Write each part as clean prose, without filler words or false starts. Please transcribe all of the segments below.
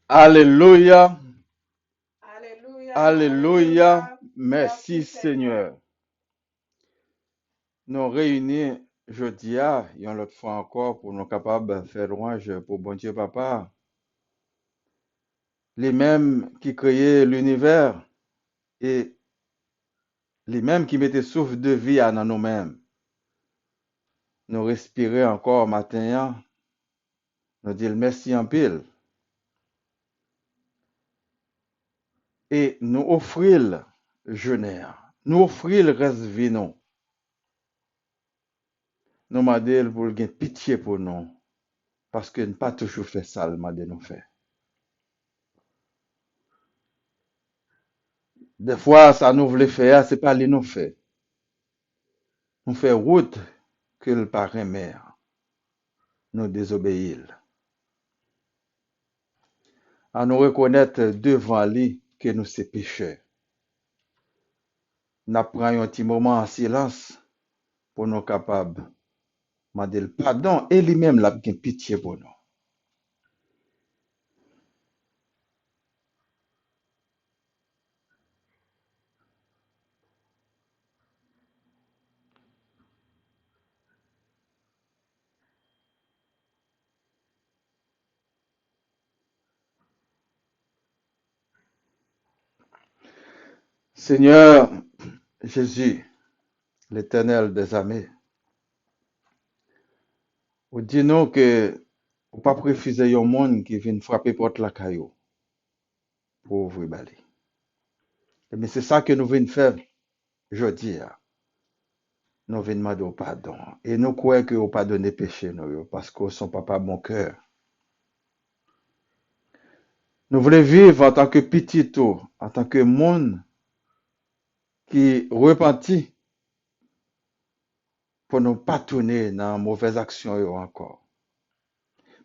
Alléluia, Alléluia, Alléluia, Alléluia. merci Merci Seigneur. Seigneur. Nous réunis jeudi et une autre fois encore pour nous capables de faire louange pour bon Dieu Papa, les mêmes qui créaient l'univers et les mêmes qui mettaient souffle de vie à nous-mêmes. Nous respirer encore matin, nous dire merci en pile et nous offrir le jeûne, nous offrir le reste vie nous. Nous demander pour qu'il pitié pour nous. Parce que nous pas toujours fait ça, le de nous faire. Des fois, ça nous voulait faire, c'est pas les nous faire. Nous fait route que le parrain mère, nous désobéir. À nous reconnaître devant lui que nous sommes pécheurs. Nous prenons un petit moment en silence pour nous capables de demander le pardon et lui-même la pitié pour nous. Seigneur Jésus, l'Éternel des armées, vous dites-nous que vous ne pas refuser un monde qui vient frapper porte la caillou pour ouvrir balai. Mais c'est ça que nous venons faire aujourd'hui. Nous venons demander pardon. Et nous croyons que vous pardonnez péché, nous, parce que son papa bon cœur. Nous voulons vivre en tant que petit tout, en tant que monde qui repentit pour ne pas tourner dans mauvaise action encore.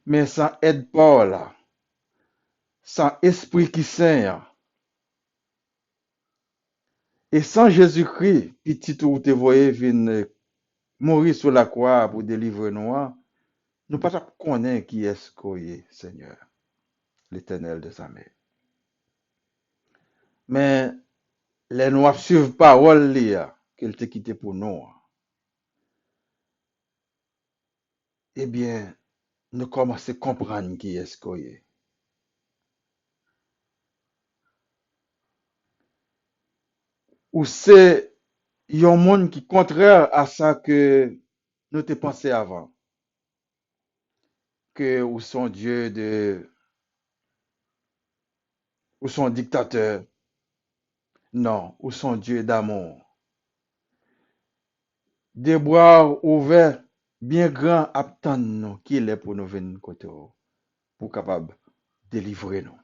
Mais sans aide Paul, sans esprit qui saigne, et sans Jésus-Christ, petit tout, te voyez venir mourir sur la croix pour délivrer nous, nous ne pas connaître qui est-ce qu'on est, Seigneur, l'Éternel des armées. Mais les noirs suivent parole qu'il t'a quitté pour nous. Eh bien, nous commençons à comprendre qui est-ce qu'on est. Ou c'est un monde qui est contraire à ça que nous t'ai pensé avant. Que ou son Dieu ou son dictateur. Non, ou son Dieu d'amour. Des bras ouverts, bien grands, attendent nous qu'il est pour nous venir côté pour capable délivrer nous.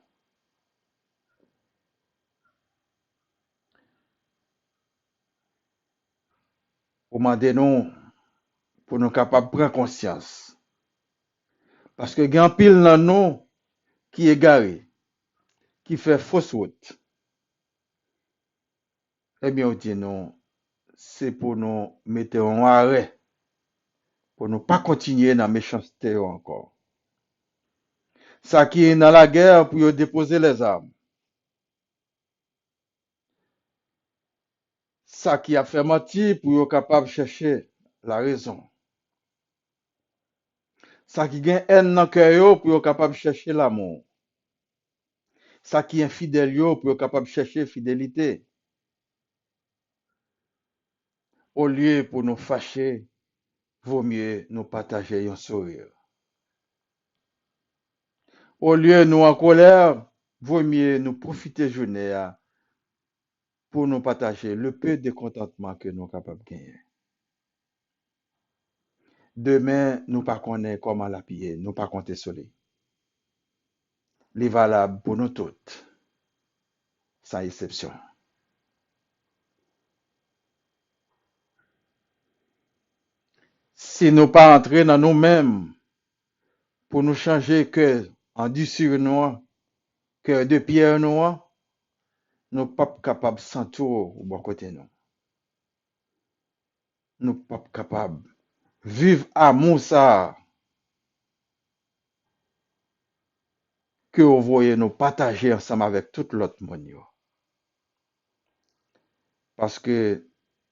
Ou demandez-nous pour nous capables de prendre conscience. Parce que grand pile dans nous qui est égaré, qui fait fausse route, eh bien, on dit non, c'est pour nous mettre en arrêt, pour ne pas continuer dans la méchanceté encore. Ça qui est dans la guerre pour déposer les armes. Ça qui a fait mentir pour être capable de chercher la raison. Ça qui gagne haine dans le cœur pour être capable de chercher l'amour. Ça qui est infidèle pour être capable de chercher fidélité. Au lieu pour nous fâcher, vaut mieux nous partager un sourire. Au lieu nous en colère, vaut mieux nous profiter journée pour nous partager le peu de contentement que nous sommes capables de gagner. Demain, nous ne connaissons pas comment la piller, nous ne pas compter sur lui. Il est valable pour nous toutes, sans exception. Si nous pas entrer dans nous-mêmes pour nous changer cœur en sur noir, cœur de pierre noire, nous ne sommes pas capables de sentir au bon côté nous. Nous ne sommes pas capables de vivre amour ça que vous voyez nous partager ensemble avec tout l'autre monde. Parce que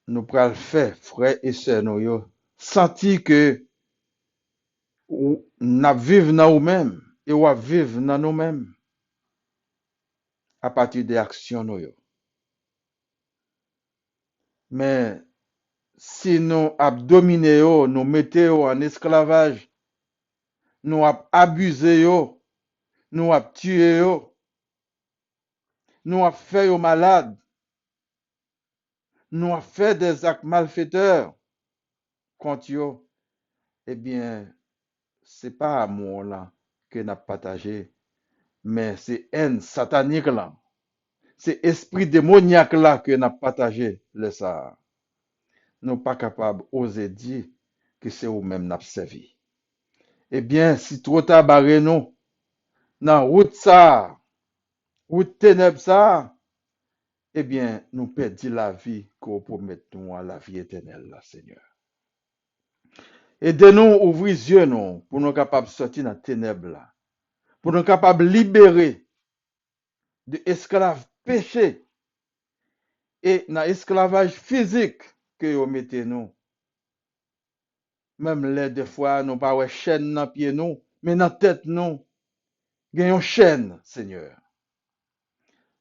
nous pral faire, frères et sœurs, nous sentir que nous vivons dans nous-mêmes et nous vivons dans nous-mêmes à partir des actions. Mais si nous avons dominé, nous mettons en esclavage, nous avons abusé, nous avons tué, nous avons fait aux malades, nous avons fait des actes malfaiteurs contre eux, eh bien, ce n'est pas amour là que nous avons partagé, mais c'est haine satanique là. C'est esprit démoniaque là que nous avons partagé le ça. Nous ne sommes pas capables d'oser dire que c'est nous-mêmes nous servi. Eh bien, si trop tard barré nous, dans route ça, route ténèbres ça, eh bien, nous perdons la vie qu'on promet nous à la vie éternelle, là, Seigneur. Aidez-nous à ouvrir les yeux nous, pour nous capables de sortir dans les ténèbres là, pour nous capables de libérer de esclaves péchés et dans l'esclavage physique que vous mettez nous. Même les des fois, nous pas une chaîne dans pied nous, mais dans tête nous, gagnons chaîne, Seigneur.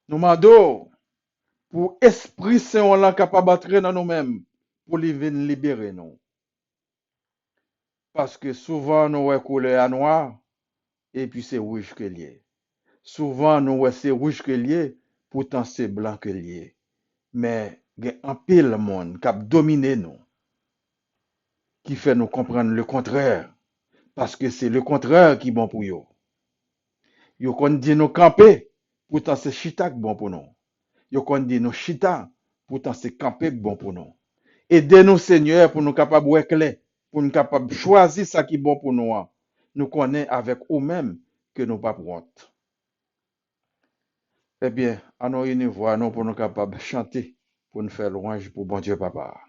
Nous demandons pour esprit Saint là capable d'entrer dans nous-mêmes pour venir libérer nous. Parce que souvent nous voyons couleur à noir et puis c'est rouge que lié. Souvent nous voyons c'est rouge que lié, pourtant c'est blanc que lié. Mais il y a un pile monde qui a dominé nous, qui fait nous comprendre le contraire. Parce que c'est le contraire qui est bon pour nous. Yo kon dit nous camper, pourtant c'est chita qui bon pour nous. Yo kon dit nous chita, pourtant c'est camper qui bon pour nous. Aidez-nous, Seigneur, pour nous capables de clair, pour nous capables de choisir ce qui est bon pour nous. Nous connaissons avec nous-mêmes que nous pas honte. Eh bien, à nous une voix, nous pour nous capables de chanter, pour nous faire louange pour bon Dieu, Papa.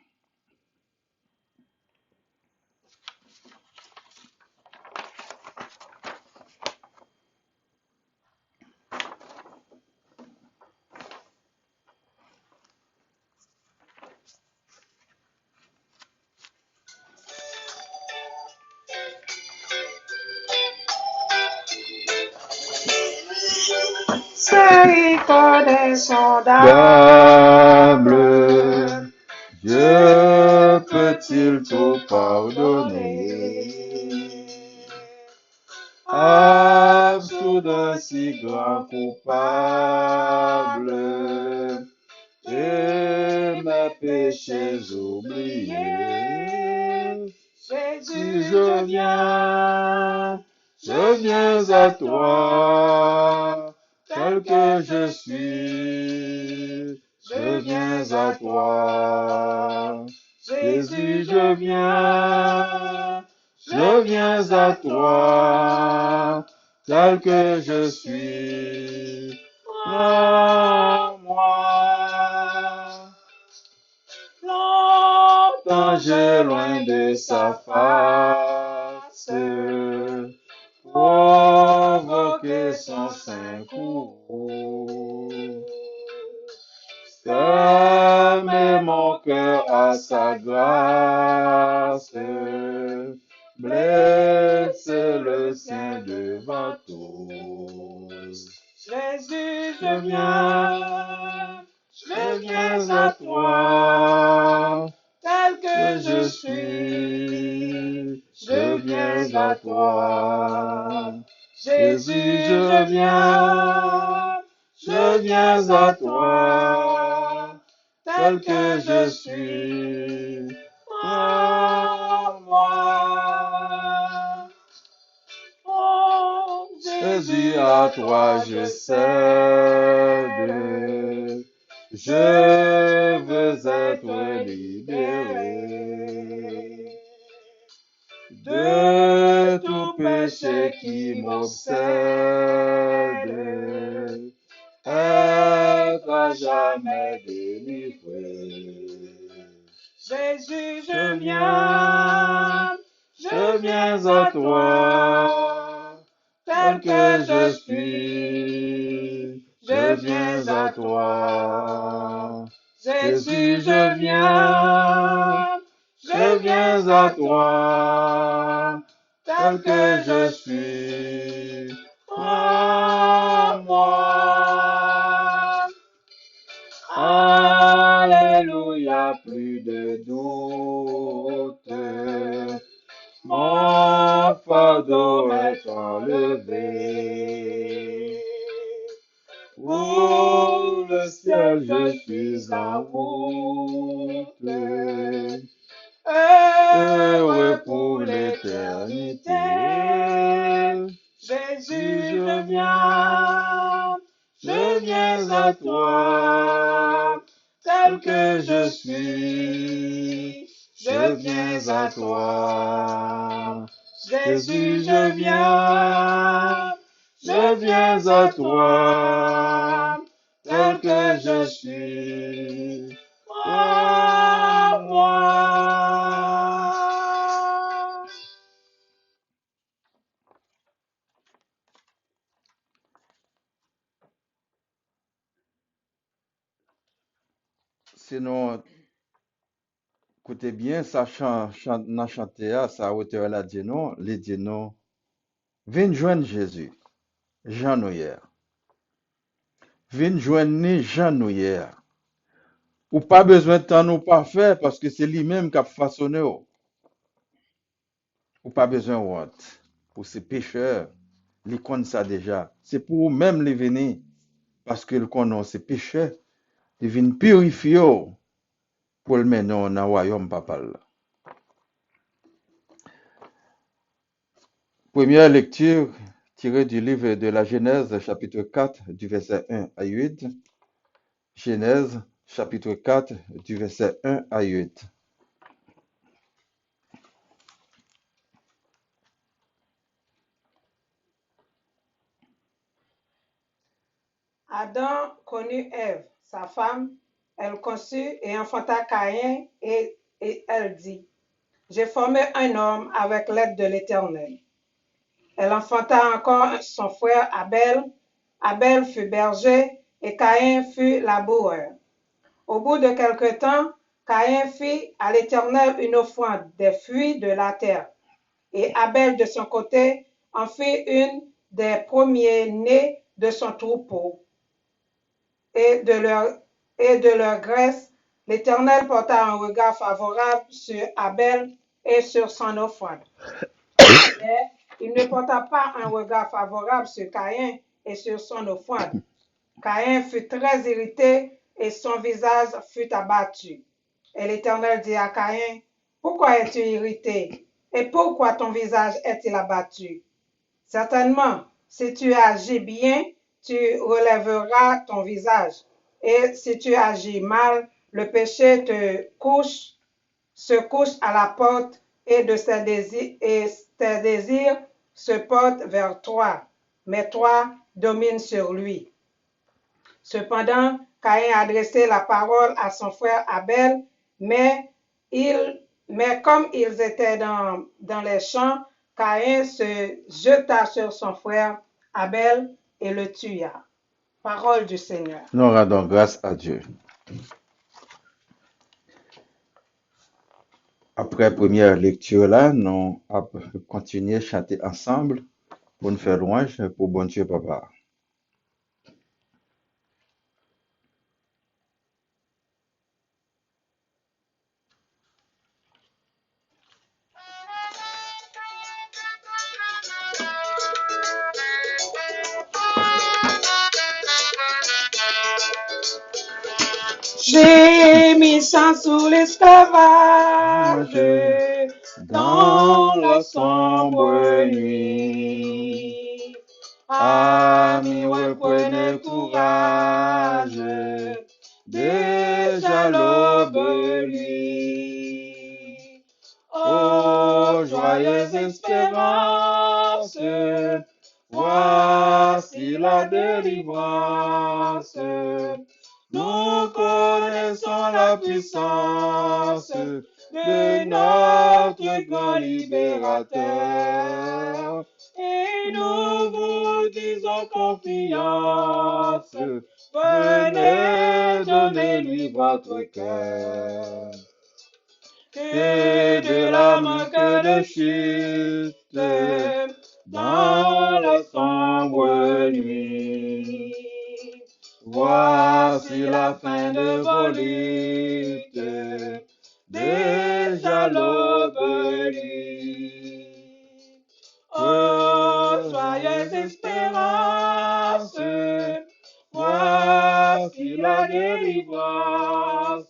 Miséricorde insondable, Dieu peut-il tout pardonner? Absous d'un si grand coupable, et mes péchés oubliés. Jésus, je viens à toi, tel que je suis, je viens à toi. Jésus, je viens à toi, tel que je suis. Prends-moi. Longtemps j'ai loin de sa face, provoquer son saint courroux. Fermer mon cœur à sa grâce, blesser le sien devant tous. Jésus, je viens à toi, tel que je suis, je viens à toi. Jésus, je viens à toi, tel que je suis. Prends-moi. Oh, Jésus, à toi je cède. Je veux être libéré de tout péché qui m'obsède, être à jamais délivré. Jésus, je viens à toi, tel que je suis, je viens à toi. Jésus, je viens à toi, tel que je suis. Prends-moi. Alléluia, plus de doute. Mon fardeau est enlevé. Pour le ciel, je suis en route. Heureux pour l'éternité. Jésus, je viens à toi, tel que je suis. Je viens à toi. Jésus, je viens à toi, tel que je suis. Prends-moi. Sinon, écoutez bien, ça n'a chanté, ça a hauteur la dit non, les dit non. Viens joindre Jésus, Jean nous hier. Viens joindre ni Jean nous hier. Ou pas besoin de temps nous parfait parce que c'est lui-même qui a façonné. Ou pas besoin de honte. Pour ces pécheurs, ils connaissent ça déjà. C'est pour eux-mêmes les venir parce qu'ils connaissent ces pécheurs. Ils viennent purifier pour le mener dans le royaume papa. Première lecture tirée du livre de la Genèse, chapitre 4, du verset 1 à 8. Genèse, chapitre 4, du verset 1 à 8. Adam connut Ève, sa femme, elle conçut et enfanta Caïn, et elle dit, j'ai formé un homme avec l'aide de l'Éternel. Elle enfanta encore son frère Abel. Abel fut berger et Caïn fut laboureur. Au bout de quelque temps, Caïn fit à l'Éternel une offrande des fruits de la terre. Et Abel, de son côté, en fit une des premiers-nés de son troupeau et de leur graisse. L'Éternel porta un regard favorable sur Abel et sur son offrande. Mais il ne porta pas un regard favorable sur Caïn et sur son offrande. Caïn fut très irrité et son visage fut abattu. Et l'Éternel dit à Caïn, pourquoi es-tu irrité? Et pourquoi ton visage est-il abattu? Certainement, si tu agis bien, tu relèveras ton visage. Et si tu agis mal, le péché se couche à la porte et tes désirs se portent vers toi, mais toi domines sur lui. Cependant, Caïn adressait la parole à son frère Abel, mais comme ils étaient dans les champs, Caïn se jeta sur son frère Abel et le tua. Parole du Seigneur. Nous rendons grâce à Dieu. Après la première lecture là, nous allons continuer à chanter ensemble pour nous faire louange pour bon Dieu papa. Gémissant sous l'esclavage, dans la sombre nuit. Amis, reprenez courage, déjà l'aube luit. Oh, joyeuse espérance, voici la délivrance. Nous connaissons la puissance de notre grand libérateur et nous en confiance. Venez, donnez-lui votre cœur. Que de larmes, que de chutes, dans la sombre nuit. Voici la fin de vos luttes, déjà l'aube nuit. Oh, joyeuse espérance, voici la délivrance.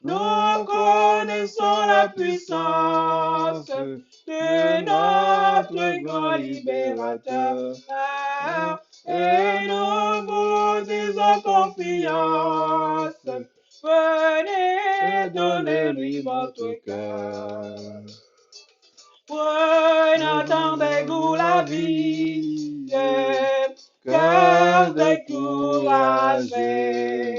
Nous connaissons la puissance de notre grand libérateur. Et nous vous disons confiance. Venez, donnez-lui votre cœur. Prenez-vous la vie, cœur découragé.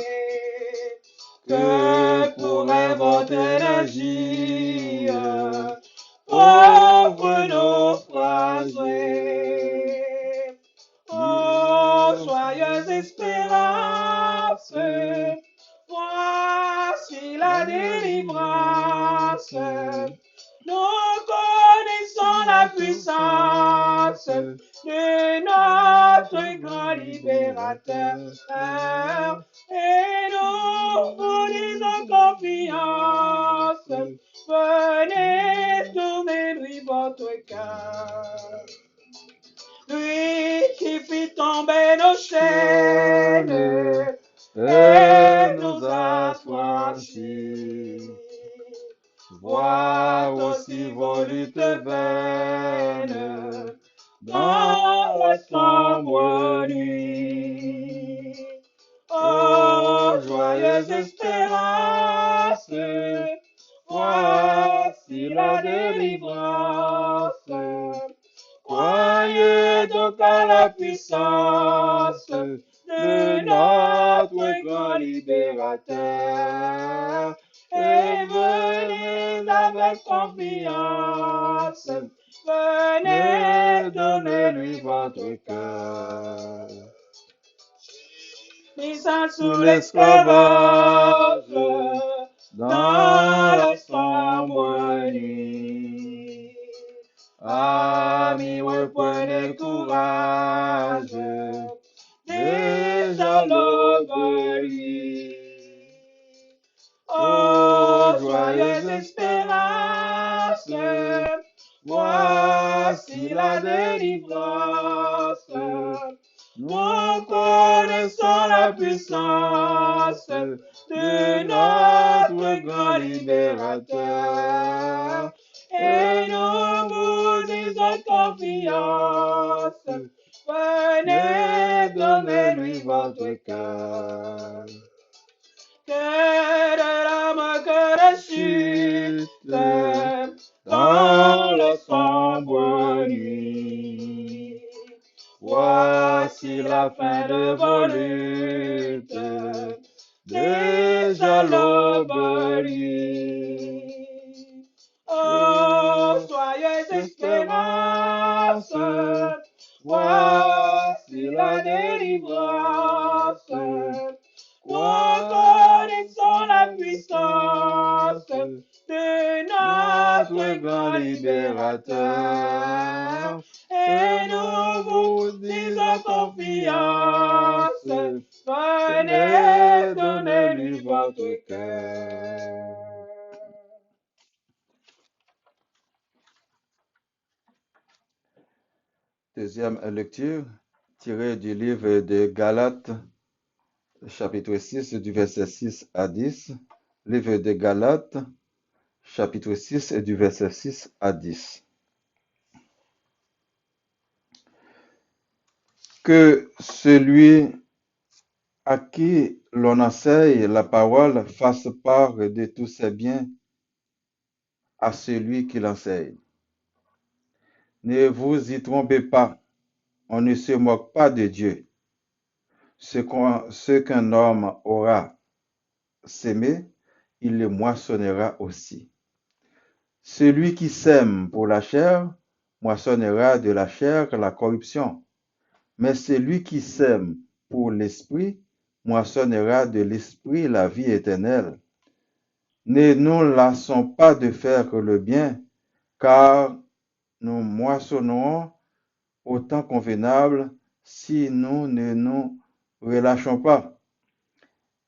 Que pourrait votre énergie, pauvre naufragé? Oh, joyeuse espérance, voici la délivrance. Nous connaissons la puissance de notre grand libérateur. Et nous vous disons confiance. Venez, donnez-lui votre cœur. Lui qui fit tomber nos chaînes et nous a franchis. Voir aussi vos luttes vaines dans la sombre nuit. Oh, joyeuse espérance, voici la délivrance. Croyez donc à la puissance de notre grand libérateur et venez avec confiance. Venez, donnez-lui votre cœur. Misant sous l'esclavage, dans la sombre nuit. Amis, reprenez courage, déjà l'aube nuit. Oh, joyeuse espérance, voici la délivrance. Nous connaissons la puissance de notre grand libérateur. Et nous vous disons confiance. Venez, donnez-lui votre cœur. Que de larmes, que de chutes, dans la sombre nuit. Voici la fin de vos luttes, déjà l'aube nuit. Oh, soyez espérance, voici la délivrance. Connaissons la puissance de notre grand libérateur. Et nous vous disons confiance. Venez, donnez-lui votre cœur. Deuxième lecture, tirée du livre de Galates, chapitre 6, du verset 6 à 10. Livre de Galates, chapitre 6, et du verset 6 à 10. Que celui à qui l'on enseigne la parole fasse part de tous ses biens à celui qui l'enseigne. Ne vous y trompez pas, on ne se moque pas de Dieu. Ce qu'un homme aura sémé, il le moissonnera aussi. Celui qui sème pour la chair, moissonnera de la chair la corruption, Mais celui qui sème pour l'esprit moissonnera de l'esprit la vie éternelle. Ne nous lassons pas de faire le bien, car nous moissonnons au temps convenable si nous ne nous relâchons pas.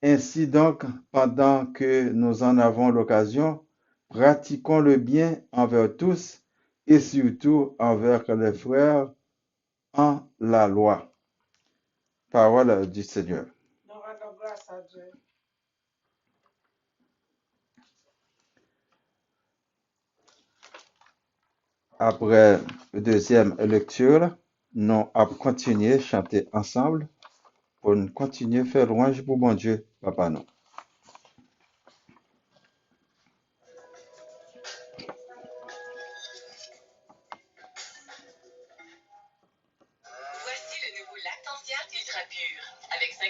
Ainsi donc, pendant que nous en avons l'occasion, pratiquons le bien envers tous et surtout envers les frères en la loi. Parole du Seigneur. Nous rendons grâce à Dieu. Après la deuxième lecture, nous allons continuer à chanter ensemble pour nous continuer à faire louange pour bon Dieu, Papa nous. Voici le nouveau Lactantia Ultra Pur. Avec 50%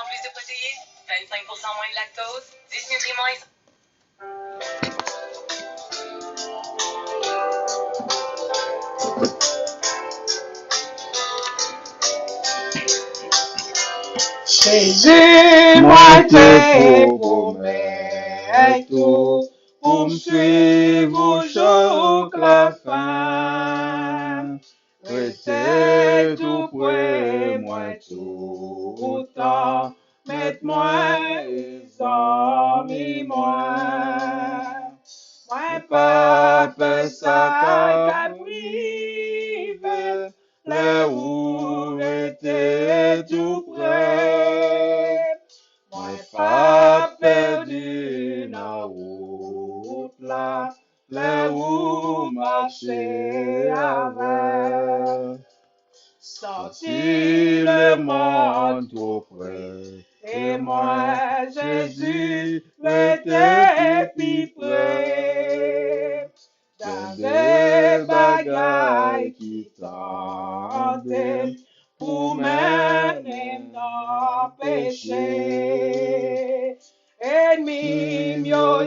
plus de protéines, 25% moins de lactose, 10 nutriments et... Jésus m'a été promet tout pour me suivre jusqu'à la fin. Restez tout près moi tout le temps, mettez-moi amis moi. Moi pas peur ça qu'arrive, les où restez tout près. Moi pas perdu na route là, les où marcher avec. Sorti le monde trop près, et moi Jésus l'était plus près. Dans des bagailles qui tentent pour mener dans le péché. Ennemi yo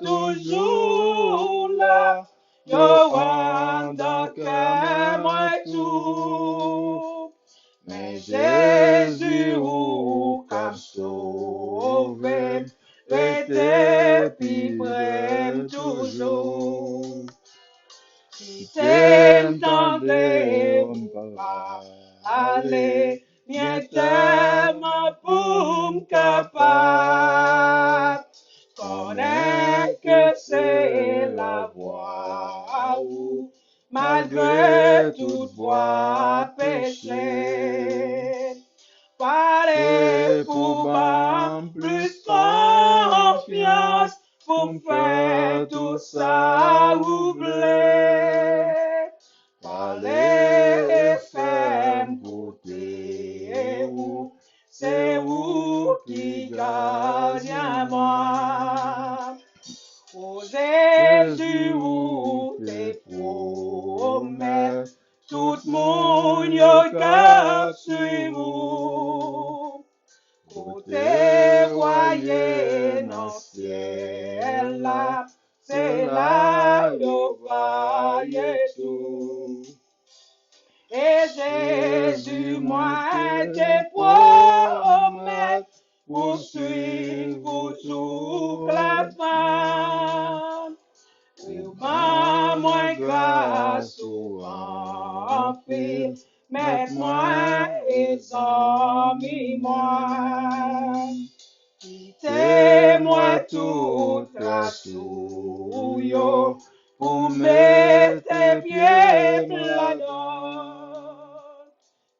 toujours là, yo rendant que moi tout. Mais Jésus ou qu'a sauvé, était plus près toujours. Si t'aimes tendez aller, bien tellement pour me capable. Connais que c'est la voie où, malgré toute voie péché, parlez pour m'en plus confiance, pour me faire tout ça vous voulez. Parlez et faites goûter où, c'est où qui gagne à moi. Ô Jésus, où tes promesses, tout le monde y garde sur vous. Côté voyez dans le ciel là, c'est là yo voyez tout. Et Jésus, moi, tes promesses, pour suivre toute la fin. Pour moi grâce ou en paix, mets-moi et amis moi. Quittez-moi toute la souillure, pour mettre tes pieds là-dedans.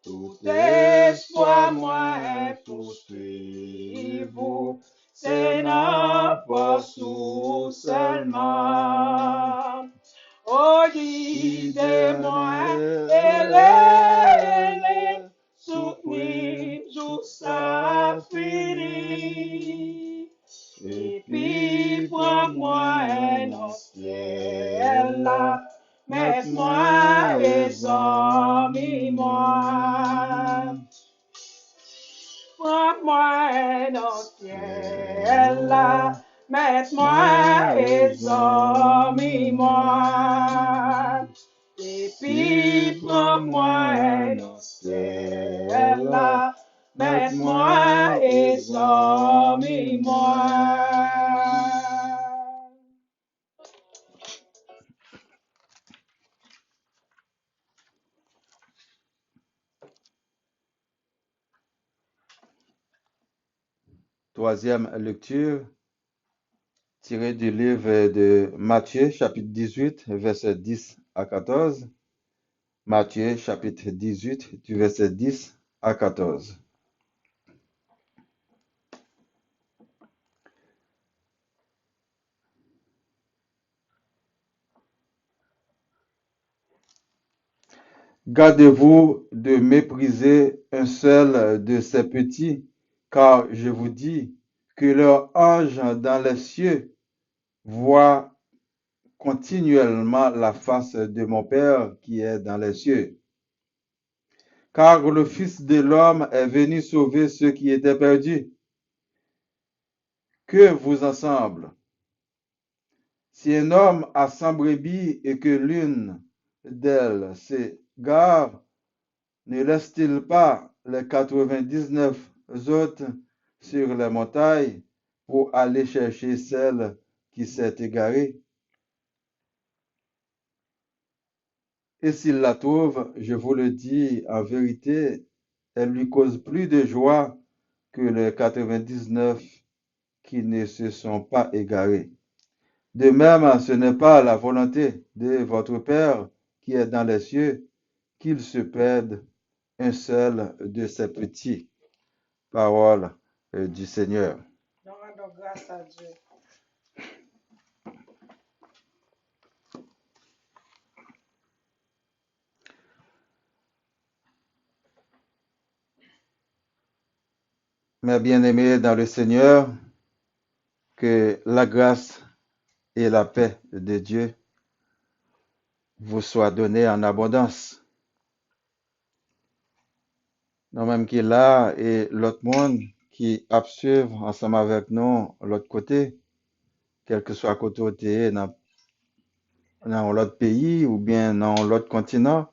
Tout espoir moi poursuivre, c'est n'importe où seulement. Oh, guidez-moi et les soutenir jusqu'à finir. Et puis prends-moi dans le ciel là, mets-moi et amis moi. Prends-moi dans le ciel là, mets-moi et amis moi. Et puis prends-moi dans le ciel Troisième lecture tirée du livre de Matthieu, chapitre 18, versets 10 à 14. Matthieu, chapitre 18, du verset 10 à 14. Gardez-vous de mépriser un seul de ces petits, car je vous dis que leur ange dans les cieux voit continuellement la face de mon Père qui est dans les cieux. Car le Fils de l'homme est venu sauver ceux qui étaient perdus. Que vous ensemble, si un homme a 100 brebis et que l'une d'elles s'égare, ne laisse-t-il pas les 99 autres sur les montagnes pour aller chercher celle qui s'est égarée? Et s'il la trouve, je vous le dis en vérité, elle lui cause plus de joie que les 99 qui ne se sont pas égarés. De même, ce n'est pas la volonté de votre Père qui est dans les cieux qu'il se perde un seul de ces petits. Parole du Seigneur. Nous rendons grâce à Dieu. Mes bien-aimés dans le Seigneur, que la grâce et la paix de Dieu vous soient données en abondance. Nous-mêmes qui est là et l'autre monde qui observe ensemble avec nous l'autre côté, quel que soit côté dans l'autre pays ou bien dans l'autre continent,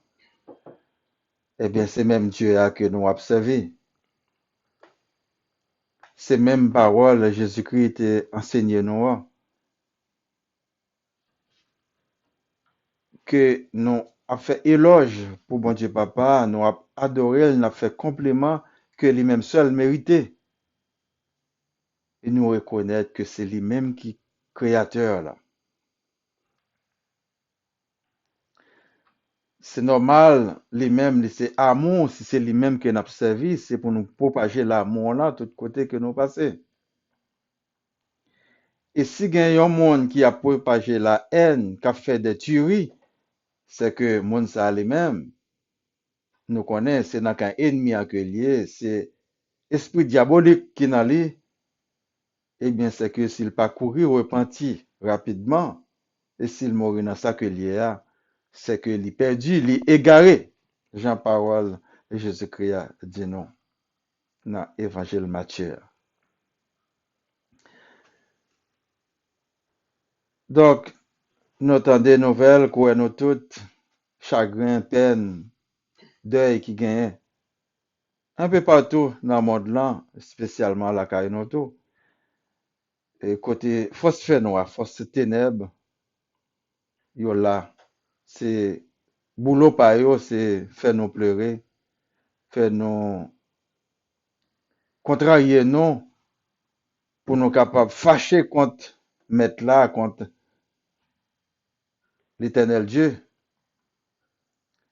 eh bien c'est même Dieu que nous observons. Ces mêmes paroles, Jésus-Christ était enseigné nous, que nous a fait éloge pour bon Dieu Papa, nous a adoré, nous a fait complément que lui-même seul méritait. Et nous reconnaître que c'est lui-même qui est créateur là. C'est normal, lui-même, c'est amour, si c'est lui-même qui nous servi, c'est pour nous propager l'amour là, tout côté que nous passons. Et si il y a un monde qui a propagé la haine, qui a fait des tueries, c'est que le monde ça lui-même, nous connaissons, c'est dans un ennemi accueilli, c'est esprit diabolique qui n'a lui, eh bien c'est que s'il pas courir repenti rapidement, et s'il mourit dans sa collier, c'est que il perdu, il égaré. Jean-Parole Jésus-Christ a dit non dans l'évangile Matthieu. Donc, nous entendons des nouvelles, quoi, nous toutes, chagrin, peine, deuil qui gagne un peu partout dans le monde là, spécialement à la Caïnoto. Et côté force fait noir, force ténèbres, yo là, c'est boulot par yo, c'est faire nous pleurer, faire nous contrarier nous, pour nous capables fâcher contre mettre là, contre l'éternel Dieu,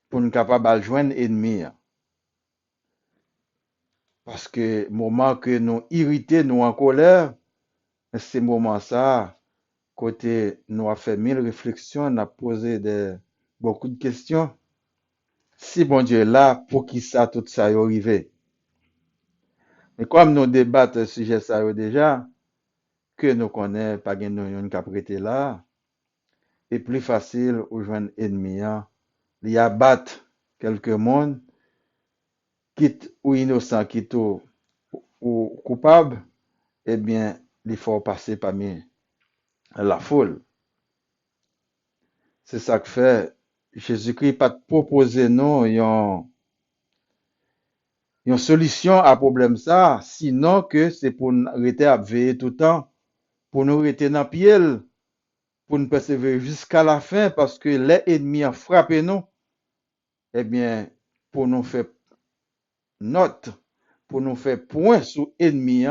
pour nous capables de joindre ennemi. Parce que moment que nous irrités, nous en colère, c'est moment ça, côté nous a fait mille réflexions, on a posé beaucoup de questions. Si bon Dieu est là, pour qui ça, tout ça est arrivé? Mais comme nous débattons ce sujet ça déjà, que nous connaissons, pas gen nou yon qui a prêté là, et plus facile ou joindre ennemi, il y a battre quelques monde, quitte ou innocent, quitte ou coupable, eh bien, il faut passer parmi la foule. C'est ça que fait Jésus-Christ pas proposer nous une solution à problème ça, sinon que c'est pour nous rester à veiller tout le temps, pour nous rester dans pied, pour nous persévérer jusqu'à la fin, parce que les ennemis ont frappé nous, eh bien, pour nous faire note, pour nous faire point sur ennemi,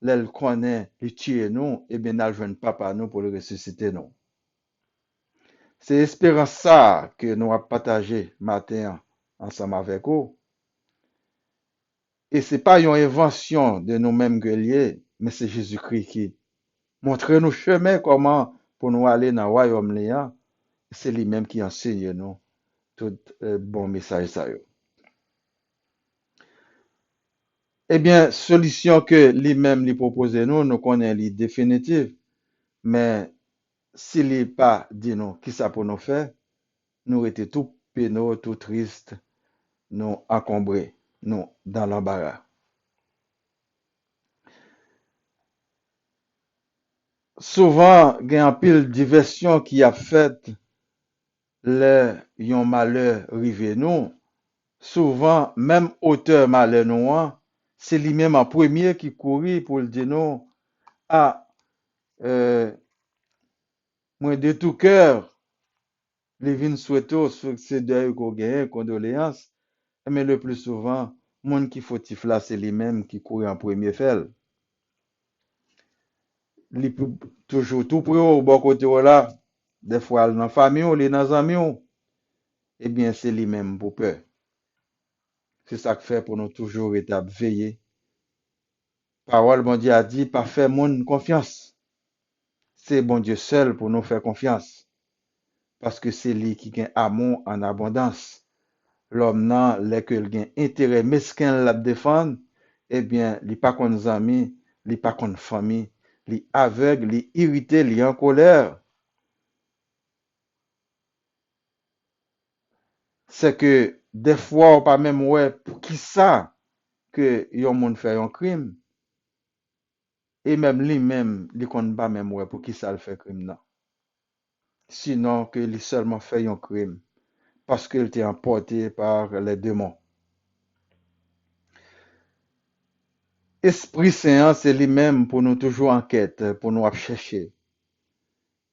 l'elle connaît, il tue nous, et bien, elle joue papa nous pour le ressusciter nous. C'est espérant ça que nous avons partagé matin ensemble avec vous. Et c'est pas une invention de nous-mêmes que lié, mais c'est Jésus-Christ qui montre nous chemin comment pour nous aller dans le royaume léant. C'est lui-même qui enseigne nous tout bon message ça yo. Eh bien, solution que lui-même lui propose nous, nous connaissons les définitive, mais s'il n'est pas dit nous, qui ça pour nous faire, nous étions tout pénaux, tout tristes, nous encombrés, nous dans l'embarras. Souvent, il y a un pile diversion qui a fait le yon malheur rive nous. Souvent, même auteur malheur nous, c'est lui-même en premier qui courit pour le dire nous, ah, moi de tout cœur, les vins souhaito sur ces deuil qu'on gagne, condoléances, mais le plus souvent, monde qui fautif là, c'est lui-même qui courit en premier fait. Li toujours tout près au bon côté là, des fois dans la famille ou dans les amis, eh bien, c'est lui-même pour peur. C'est ça que fait pour nous toujours être veiller. Parole, bon Dieu a dit, pas faire monde confiance. C'est bon Dieu seul pour nous faire confiance. Parce que c'est lui qui gagne amour en abondance. L'homme nan, les que gagne intérêt mesquin la défendre, eh bien, li pas qu'on amis, li pas qu'on famille, li aveugle, li irrité, li en colère. C'est que des fois, on pas même ouais, pour qui ça que yon moun fait un crime, et même lui-même, li kon pas même ouais, pour qui ça le fait crime nan. Sinon que lui seulement fait un crime, parce qu'il était emporté par les démons. Esprit Saint, c'est lui-même pour nous toujours en quête, pour nous chercher.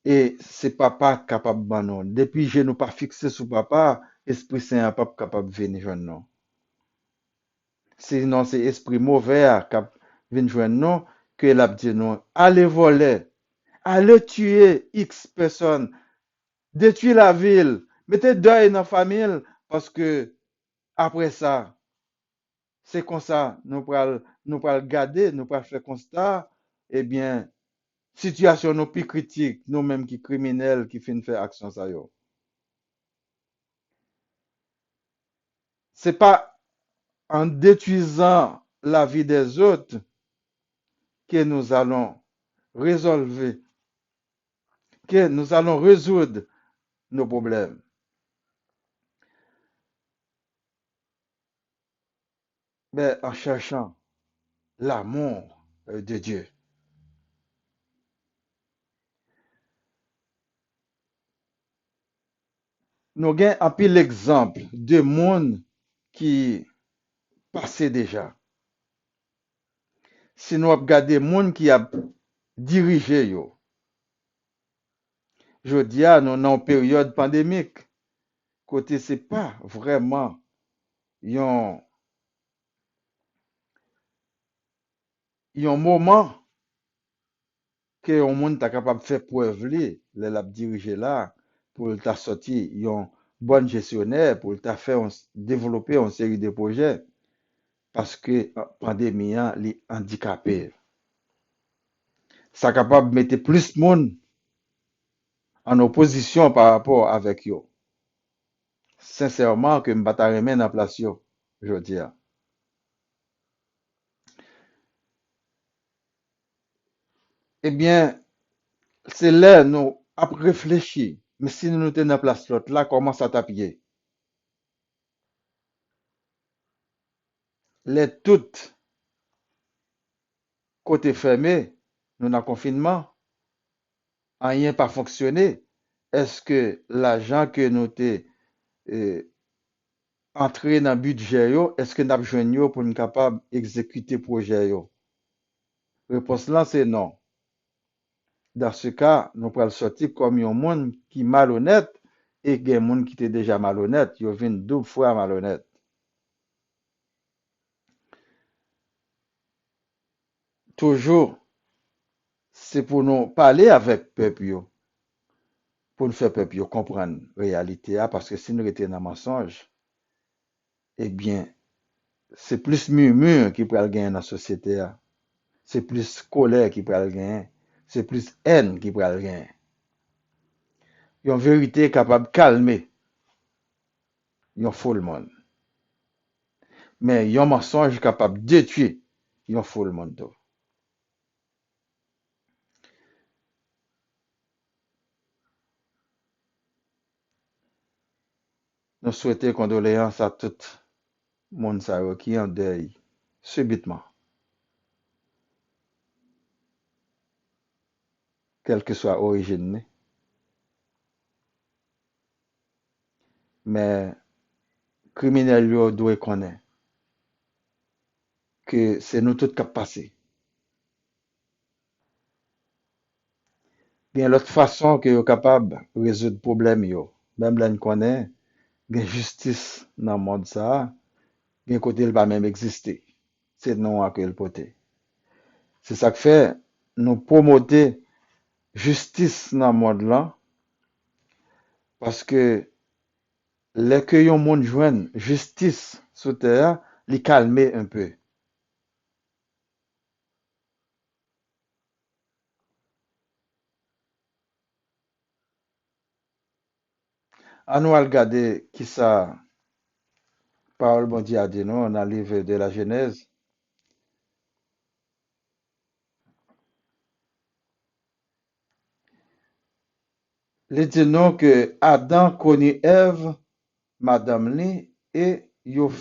Et c'est papa capable de nous. Depuis que je nous pas fixé sur papa, Esprit Saint n'est pas capable de venir joindre nous. Sinon, c'est esprit mauvais qui vient joindre nous, que l'a dit nous, allez voler, allez tuer X personnes, détruire la ville, mettez deuil dans la famille, parce que après ça, c'est comme ça, nous pourrons garder, nous pourrons faire constat, eh bien, situation nous plus critique, nous-mêmes qui criminels, qui fin faire action ça yo. C'est pas en détruisant la vie des autres que nous allons résolver, que nous allons résoudre nos problèmes. Mais en cherchant l'amour de Dieu. Nous avons un peu l'exemple de monde qui passé déjà. Si nous regardons monde qui a dirigé yo, je dis nous dans une période pandémique, côté c'est pas vraiment un moment que on monde est capable de faire preuve li, l'a diriger là pour t'a sorti un bon gestionnaire pour t'a faire développer une série de projets parce que la pandémie est handicapé. Ça capable de mettre plus de monde en opposition par rapport avec eux. Sincèrement que m'bata remen dans place yo, je dis. Eh bien, c'est là nous après réfléchir. Mais si nous sommes dans place l'autre, là, comment ça taper? Les toutes côté fermé, nous dans confinement, rien pas fonctionné. Est-ce que l'argent que nous t'es entré dans le budget yo, est-ce que nous avons joint yo pour nous capable d'exécuter le projet yo? Réponse là, c'est non. Dans ce cas, nous pourrons sortir comme un monde qui est malhonnête et il y a un monde qui était déjà malhonnête. Il vient deux fois malhonnête. toujours, c'est pour nous parler avec peuple, yo, pour nous faire peuple yo comprendre la réalité, parce que si nous étions dans le mensonge, eh bien, c'est plus murmure qui peut gagner dans la société, c'est plus colère qui peut gagner, c'est plus haine qui peut gagner. Une vérité capable de calmer un foule monde, mais un mensonge capable de détruire un foule monde. Tout. Nous souhaitons condoléances à tout le monde qui est en deuil subitement, quelle que soit l'origine. Mais criminel yo doit connaître que c'est nous tous qui passé. Il y a l'autre façon que yo capable de résoudre le problème yo. Même là nous connaît, il y a justice dans le monde ça, il y a côté il va même exister. C'est non à que le poté. C'est ça que fait nous promoter justice dans le monde là parce que les que yon monde joine justice sur terre, li calmer un peu. À nous regarder qui ça parole bon Dieu a dit nous dans le livre de la Genèse. Li dit nous que Adam connaît Ève, madame li, et yo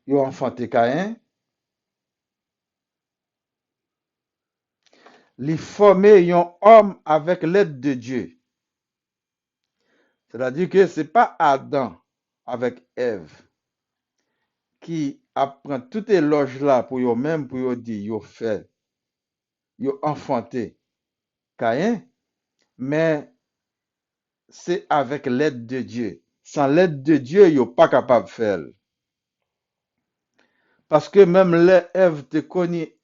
enfanté Caïn, li formé un homme avec l'aide de Dieu. C'est-à-dire que c'est pas Adam avec Ève qui apprend tout éloge là pour yo même pour yo dire yo enfanté Caïn, mais c'est avec l'aide de Dieu. Sans l'aide de Dieu, yo pas capable de faire. Parce que même les Ève te connaît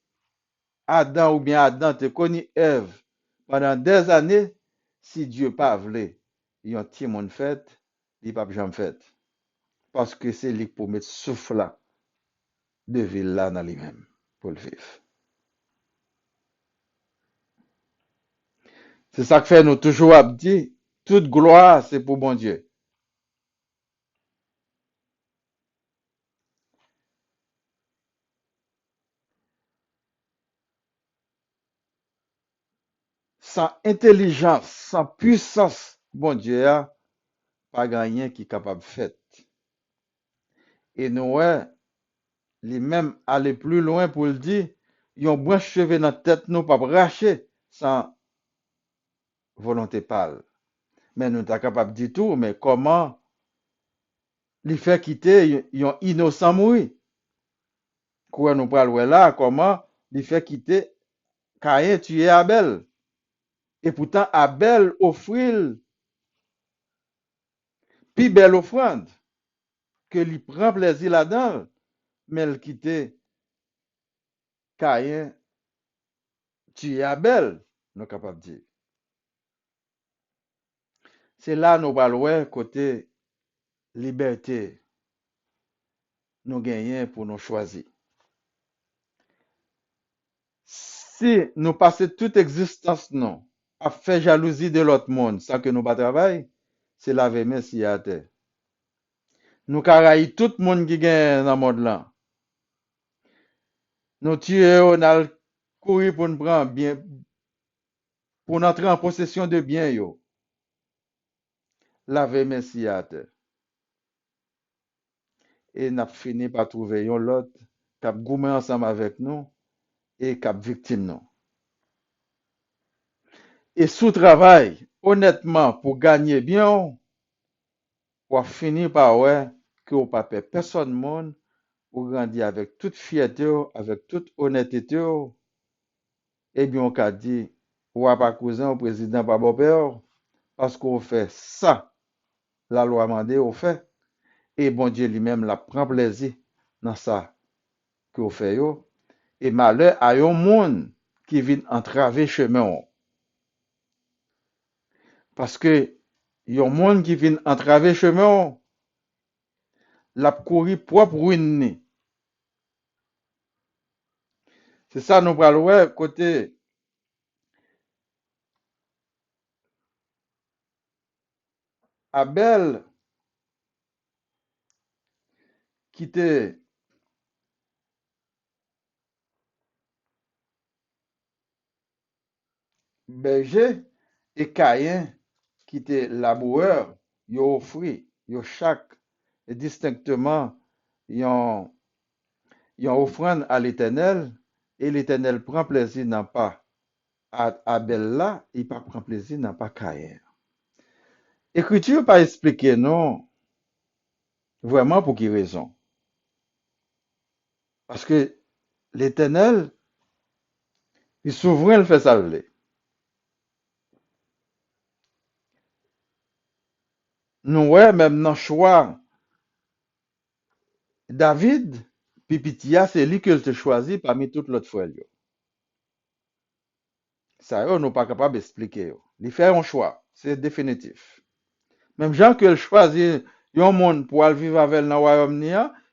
Adam ou bien Adam te connaît Ève pendant des années, si Dieu pas voulu, yon ti moun fait, il pas jamais fait. Parce que c'est lui pour mettre souffle là, de vie là dans lui-même, pour le vivre. C'est ça que fait nous toujours dit, toute gloire c'est pour bon Dieu. Sans intelligence, sans puissance, bon Dieu a pas rien qui est capable de faire. Et nous, les même aller plus loin pour le dire, yon branche cheveux dans la tête nous pas racher sans volonté pâle. Mais nous sommes capables de dire tout, mais comment les faire quitter yon innocent mourir? Quoi nous parlons là, comment les faire quitter Caïn tuer Abel? Et pourtant Abel offrit plus belle offrande que lui prend plaisir là-dedans, mais il quitte Caïn tuer Abel, nous sommes capables de dire. C'est là nous parlons côté liberté nous gagnons pour nous choisir. Si nous passons toute existence non à faire jalousie de l'autre monde sans que nous pas travail, c'est la messie à terre. Nous caraï tout le monde qui gagne dans le monde là. Nous tuer, on a courir pour nous prendre bien, pour entrer en possession de biens yo. La messie à terre. Et n'a fini par trouver yon l'autre qui a goumé ensemble avec nous et qui a victime nous. Et sous travail, honnêtement, pour gagner bien, on finir par ouais que on pas perdre personne monde, ou grandir avec toute fierté, avec toute honnêteté, et bien on a dit, ou pas cousin au président pas beau-père, parce qu'on fait ça, la loi mandé, on fait, et bon Dieu lui-même la prend plaisir dans ça, que vous faites yo, et malheur à yon monde qui vient entraver chemin. Parce que yon monde qui vient entraver chemin, l'a couru propre ruine. C'est ça nous pral ouais côté Abel qui était berger et Caïn qui était laboureur, yo offri, yo chaque distinctement yon offrande à l'Éternel et l'Éternel prend plaisir dans pas Abel là, il pas prend plaisir dans pas Caïn. Écriture pas expliquer non vraiment pour qui raison. Parce que l'Éternel, il souverain le fait salver. Nous ouais même dans choix David, Pipitia, c'est lui que te choisi parmi toutes l'autre frère. Ça, on n'est pas capable d'expliquer. Il fait un choix, c'est définitif. Même gens que choisit un monde pour aller vivre avec dans le royaume,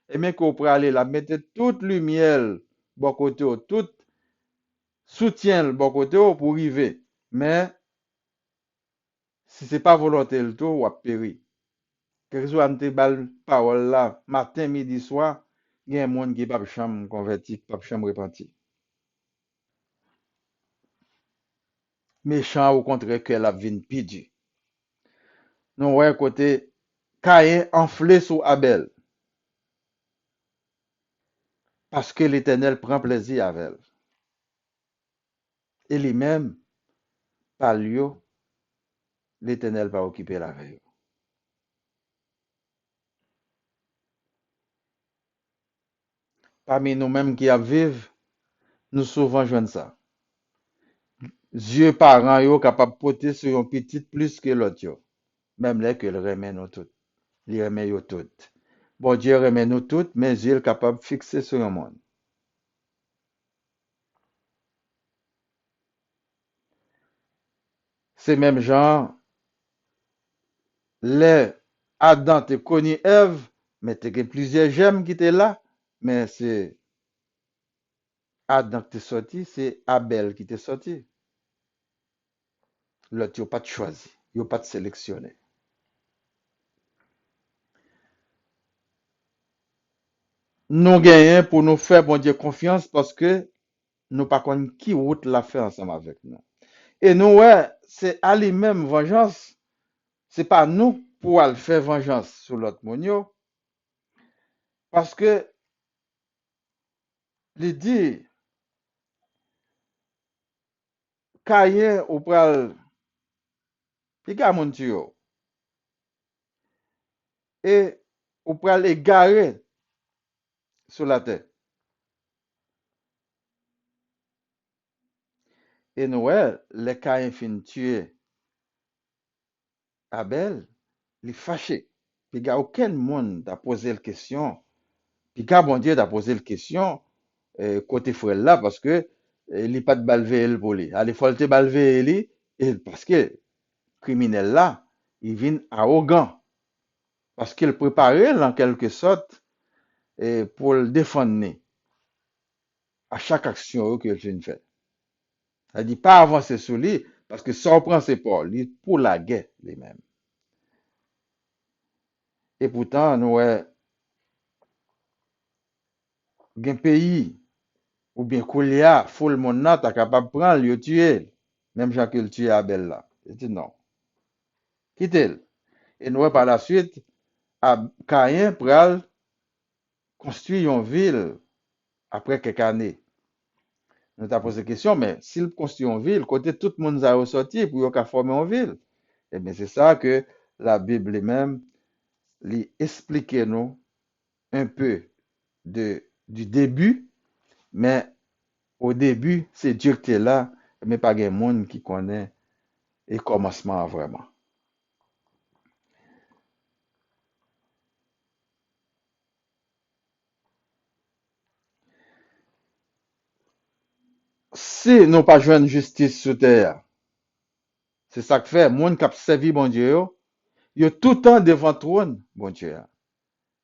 et bien qu'on peut aller là, mettre toute lumière bon côté, tout soutien bon côté pour arriver. Mais si c'est pas volonté le tout, on va périr. Quelque chose ante bal parole là, matin, midi, soir, il y a un monde qui pas chambre converti, pas chambre repenti. Méchant au contraire que la vine pidi. Nous ouais côté Caïn enflé sur Abel parce que l'Éternel prend plaisir avec elle. Et lui-même, par lui, l'Éternel va occuper la veille. Parmi nous-mêmes qui vivons, nous souvent jouons ça. Dieu parent yo capable de porter sur un petit plus que l'autre yo. Même là que le remet nous toutes. Il remet yo toutes. Bon Dieu remet nous toutes, mais Dieu est capable de fixer sur un monde. C'est même genre, les Adam te connu Ève, mais te gen plusieurs gemmes qui étaient là, mais c'est Adam qui t'est sorti, c'est Abel qui t'est sorti. L'autre, yo pas de choisi, yo pas de sélectionné. Nous gagnons pour nous faire bon Dieu confiance parce que nous pas connaissons qui route la fait ensemble avec nous. Et nous, ouais, c'est à lui-même vengeance. C'est pas nous pour aller faire vengeance sur l'autre monde, parce que il dit, Caïn ou pral, il gars moun tuyo, et ou pral égarer sur la terre. Et nous, ouais, les Caïn fin tuer Abel, il est fâché. Puis, il n'y a aucun monde qui a posé la question. Puis, quand bon Dieu a posé la question, côté frère là, parce que il n'est pas de balvé pour lui. Il faut le balvé lui, et parce que criminel là, il vient arrogant. Parce qu'il préparait en quelque sorte pour le défendre à chaque action que je fais. Il dit pas avancer sur lui, parce que ça prend c'est pas lui pour la guerre lui-même. Et pourtant, nous, ouais, un pays ou bien Koulia, full monde là, t'as capable de prendre, le tuer. Même Jean qu'il tue Abel là. Il dit non, quitte-le. Et nous, par la suite, Caïn pral construire une ville après quelques années. Nous t'as posé la question, mais s'il construit une ville, côté tout le monde a ressorti pour qu'il former une ville. Eh bien, c'est ça que la Bible même lui explique nous un peu du début, mais au début, c'est Dieu qui est là, mais pas de monde qui connaît et commencement vraiment. Si nous pas joindre justice sur terre, c'est ça que fait, monde qui a servi bon Dieu, yo tout le temps devant trône, bon Dieu,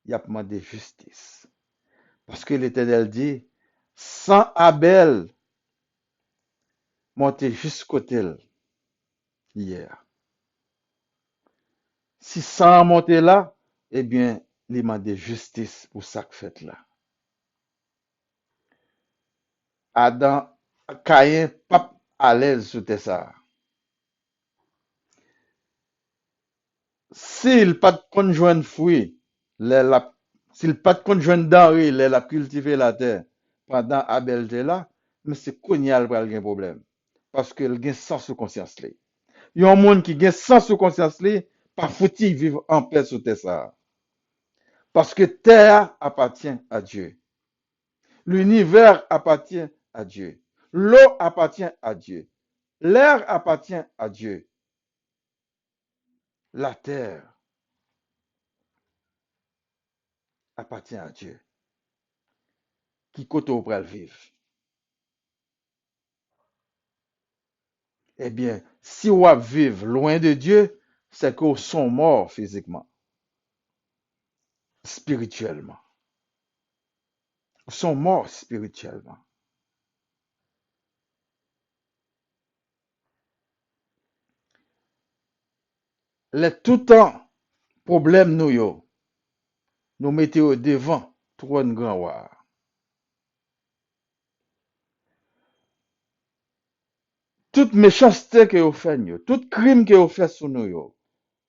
il a demandé justice. Parce que l'Éternel dit, sans Abel, monter jusqu'au tel hier. Si sans monter là, eh bien, il m'a demandé justice pour ça que fait là. Adam, Caïn, pas à l'aise sur ça. S'il pas de conjoint fruit, s'il pas de conjoint denrée, il a cultivé la terre pendant Abel était là, mais c'est qu'on y a un problème. Parce que il a sans sous conscience li. Il y a un monde qui a sans sous conscience li, pas fouti vivre en paix sur terre ça. Parce que terre appartient à Dieu. L'univers appartient à Dieu. L'eau appartient à Dieu. L'air appartient à Dieu. La terre appartient à Dieu. Qui côté au pral vivre. Eh bien, si on vivre loin de Dieu, c'est qu'on sont morts physiquement, spirituellement. Ils sont morts spirituellement. Les tout temps problème nous yo, nous mettons au devant trône grand roi. Toute méchanceté que vous faites, tout crime que vous faites sur nous yo.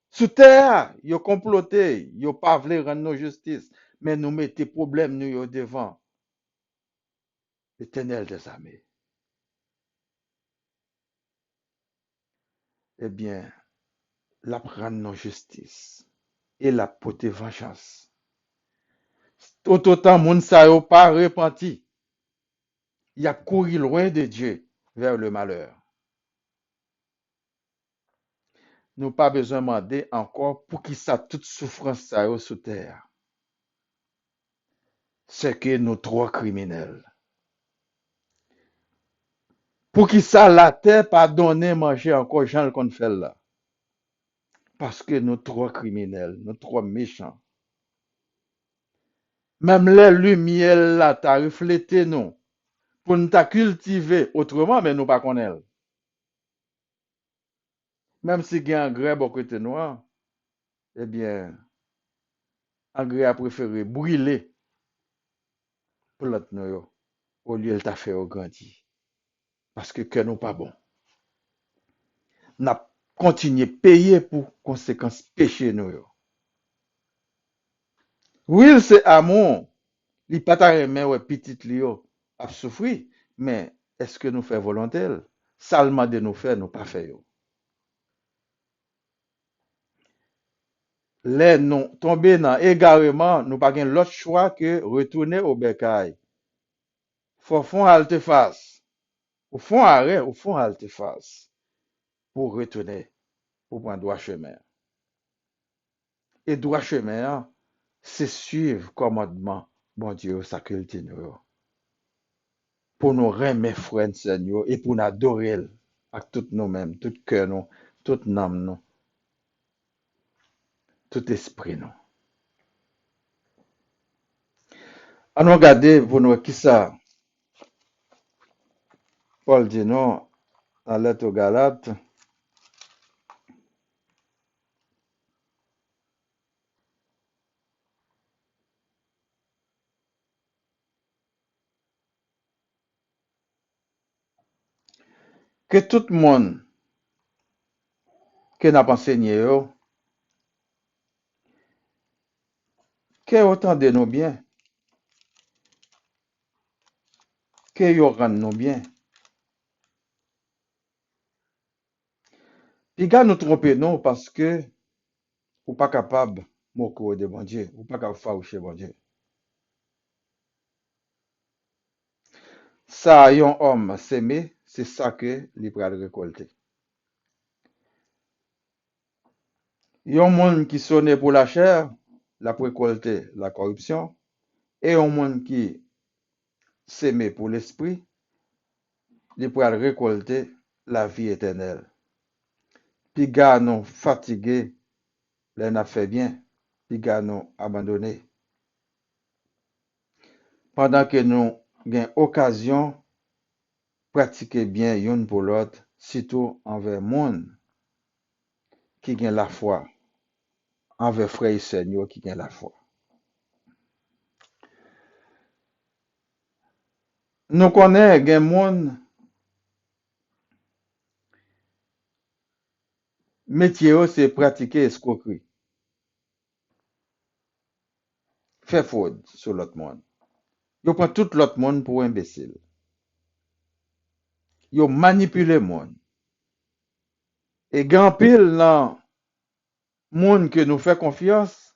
Sous terre, yo comploté, yo pas voulu rendre nos justice, mais nous mettons problème nous yo devant l'Éternel des armées. Eh bien, la prendre nos justice et la porter vengeance. Tout autant moun sa yo pas repenti, il a couru loin de Dieu vers le malheur. Nous pas besoin de demander encore pour qui ça toute souffrance ça yo sous terre. C'est que nous trop criminels. Pour qui ça la terre pas donné manger encore Jean qu'on fait là. Parce que nous trop criminels, nous trop méchants. Même les lumières là t'a reflété nous pour nous t'a cultiver autrement mais nous pas connaître. Même si il y a un grès bon côté noir, eh bien, engrais a préféré brûler plante nous yo, au lieu de t'a fait grandir. Parce que nous pas bon. N'a continué payer pour conséquences péché nous yo. Oui, c'est amour. Li pas ta remen ouais petit li yo a souffrir, mais est-ce que nous fait volonté? Seulement de nous faire, nous pas fait yo. Les non tomber dans égarement, nous pas gen l'autre choix que retourner au bercail. Faut fond halte face. Au fond arrêt, au fond halte face pour retourner pour prendre droit chemin. Et droit chemin, c'est suivre commandement bon Dieu sa culture nous pour nous remettre frère Seigneur et pour nous adorer avec tout nous-mêmes, tout cœur nous, toute âme nous, tout esprit nous. Allons regarder pour nous qui ça. Paul dit non dans lettre aux Galates. Que tout le monde qui n'a pas enseigné, que autant de nous bien, que yo rend nous bien. Puis gars nous tromper non parce que ou pas capable moko de bon Dieu, ou pas capable faire bon Dieu. Ça yon homme s'aimer, c'est ça que li pral récolter. Yon monde qui sonne pour la chair, la récolter la corruption, et yon monde qui s'aimer pour l'esprit, li pral récolter la vie éternelle. Pi gars nous fatigués, les n'a fait bien, pi gars nous abandonné. Pendant que nous gain occasion pratiquer bien yon pour l'autre, surtout envers monde qui gagne la foi, envers frères et sœurs qui gagne la foi. Nous connaissons gen monde métier yo, c'est pratiquer escroquerie, faire fraude sur l'autre monde. Yo prend tout l'autre monde pour imbécile. Yo manipule monde. Et grand pile dans monde que nous fait confiance,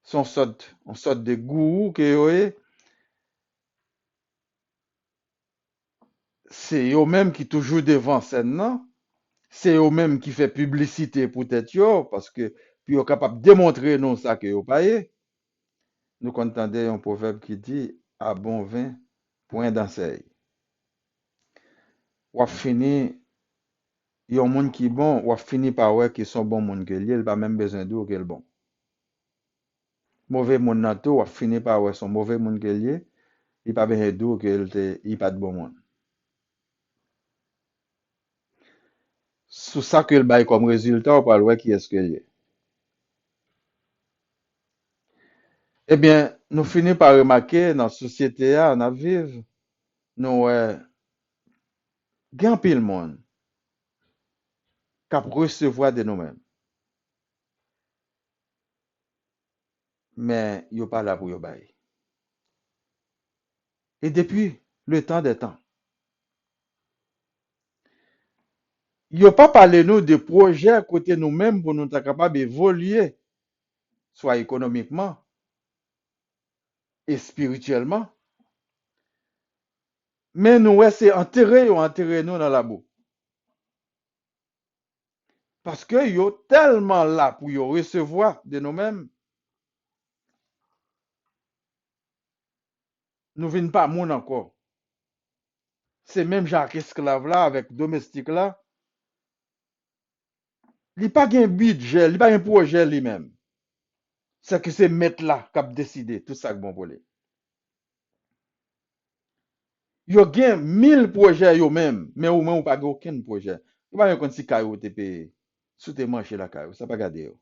son sorte de gourou que yo est, c'est eux même qui toujours devant scène non, c'est eux même qui fait publicité pour tête yo parce que puis yo capable de démontrer non ça que yo paye. Nous entendons un proverbe qui dit à bon vin point d'enseigne. Ou fini yon monde qui bon, ou fini par ouais qui sont bon monde que li, il pas même besoin d'eau que le bon. Mauvais monde nan tout, ou fini par ouais son mauvais monde que li, il pas besoin d'eau que il pas de bon monde. Sous ça que le bail comme résultat, on parle ouais qui est-ce que li. Eh bien, nous finissons par remarquer dans la société on a vivre, nous gen pile monde qui recevoir de nous-mêmes, mais yo pas là pour yo bail. Et depuis le temps des temps, yo pas parlé nous de projets côté nous-mêmes pour nous être capables d'évoluer, soit économiquement et spirituellement, mais nous c'est enterrer nous dans la boue. Parce que yo tellement là pour yo recevoir de nous-mêmes, nous venons pas moun encore. C'est même Jacques esclave là avec domestique là, il pas un budget, il pas un projet lui-même. C'est que c'est mettre là qui a décidé tout ça que bon pour lui. Yo gen 1000 projets yo même, mais ou même ou pas gen aucun projet. Yo pas yon si kayo te payé. Sous te manché la kayo, ça pas gade yo.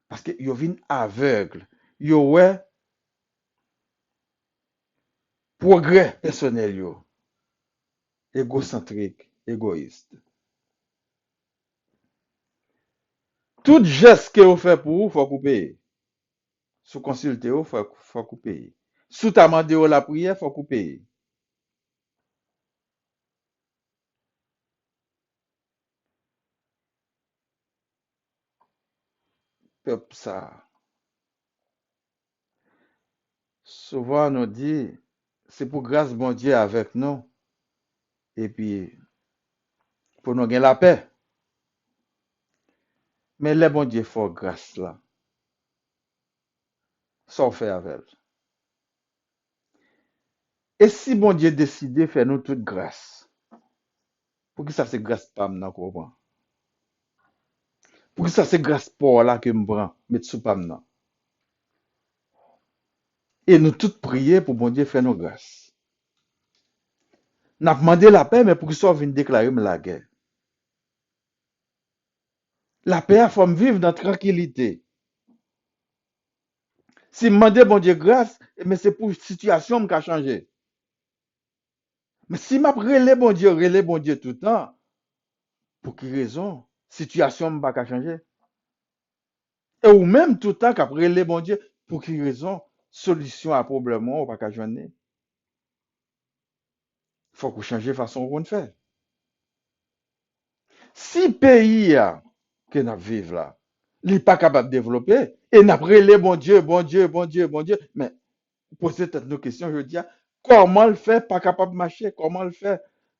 Parce que yo vin aveugle. Yo ouais progrès personnel yo, égocentrique, égoïste. Tout geste que vous fait pour vous, faut couper. Sous consulter vous, faut couper. Sous ta mandé la prière, faut couper. Peuple ça. Souvent nous dit, c'est pour grâce bon Dieu avec nous. Et puis, pour nous gagner la paix. Mais le bon Dieu faut grâce là. Ça fait avec. Et si bon Dieu décide de faire nous toute grâce, pour que ça c'est grâce pas m'nan comprend. Pour que ça c'est grâce pour là que me prend, mettre sous pas m'nan. Et nous toutes prier pour bon Dieu faire nous grâce. N'a demandé la paix mais pour que ça vienne déclarer la guerre. La paix il faut me vivre dans tranquillité. Si demander bon Dieu grâce, mais c'est pour situation qui a changé. Mais si m'a relé bon Dieu tout le temps, pour quelle raison? Situation m'a pas changer. Et ou même tout le temps qu'après les bon Dieu, pour quelle raison? Solution à problème ou pas qu'à joindre. Faut qu'on change façon qu'on fait. Si pays que nous vivons là, n'est pas capable de développer, et n'après les bon Dieu, mais posez peut-être nos questions, je dis, comment le faire pas capable de marcher, comment le faire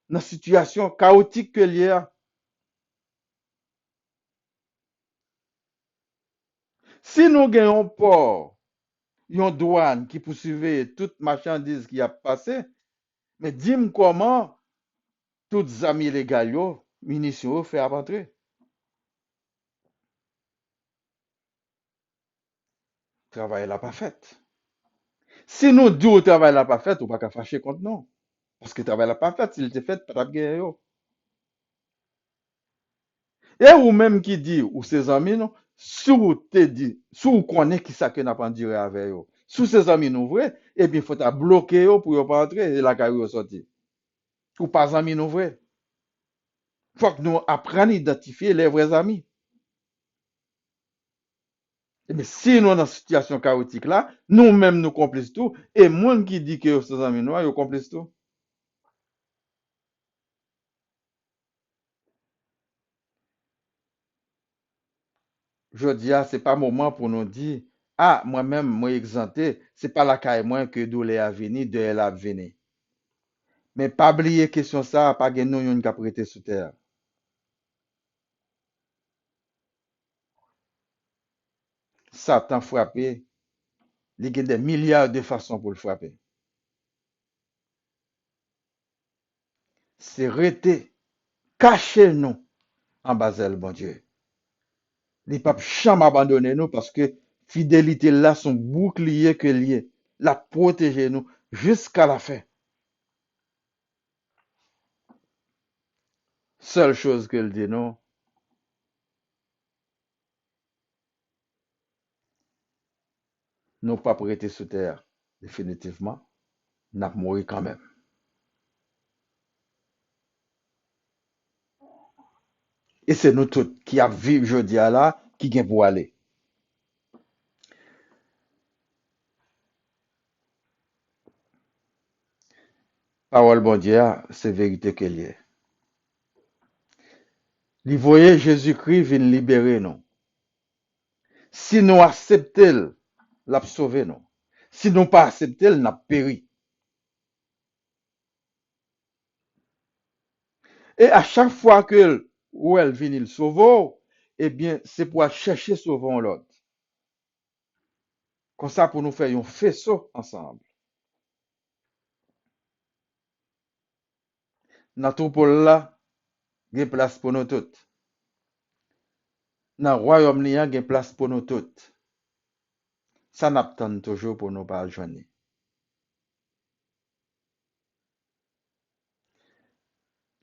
dans une situation chaotique que l'il y a. Si nous gagnons port, une douane qui poursuivait toute marchandise qui a passé, Mais dis-moi comment toutes amis légales, yo, munitions, fait à rentrer. Travail là pas fait. Si nous disons travail là pas fait, ou pas qu'à fâcher contre nous. Parce que travail là pas fait, s'il était fait, pas de guerre, yo. Et ou même qui dit, ou ses amis, non, sous te dit, sous connaît qui ça que n'a pas dire avec yo. Sous ses amis nous vrai, et bien faut ta bloquer yo pour yo pas entrer et la carrière sorti. Ou pas amis nous vrai. Faut que nous apprenions à identifier les vrais amis. Mais si nous dans une situation chaotique là, nous-mêmes nous complices tout, et monde qui dit que ses amis nous, yo complice tout. Je dis, ah, c'est pas moment pour nous dire, ah, moi-même, moi exempté, c'est pas la caille moi que d'où les à venir, de elle à venir. Mais pas oublier question ça, pas gen nou yon qui a prêté sous terre. Satan frappé, il y a des milliards de façons pour le frapper. C'est rester, cacher nous en bas d'elle, bon Dieu. Il pas jamais abandonner nous parce que fidélité là, son bouclier que lié, la protéger nous jusqu'à la fin. Seule chose qu'elle dit non, nous pas prêter sous terre. Définitivement, n'a mourir quand même. Et c'est nous tous qui a vivre jeudi à là, qui gain pour aller. Parole bon Dieu, c'est vérité qu'elle est. Li voye Jésus-Christ vient libérer nous. Si nous acceptons, l'a sauvé nous. Si nous pas acceptons, n'a péri. Et à chaque fois que où elle vient il sauve, eh bien, c'est pour chercher sauver l'autre. Comme ça, pour nous faire un faisceau ensemble. Dans tout pour là, il y a place pour nous toutes. Dans le royaume, il y a place pour nous toutes. Ça n'attend toujours pour nous pas joindre.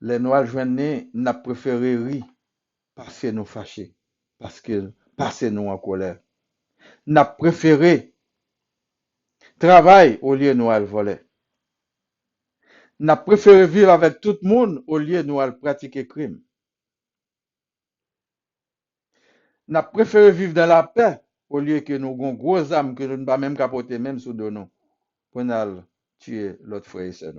Les noirs joindre, n'a préféré rire parce que nous fâchés, parce que nous en colère. N'a préféré travail au lieu de nous aller voler. N'a préféré vivre avec tout le monde au lieu de nous aller pratiquer crime. N'a préféré vivre dans la paix au lieu que nous avons gros âmes que nous ne pas même capoter même sous de nous pour nous tuer l'autre frère et sœur.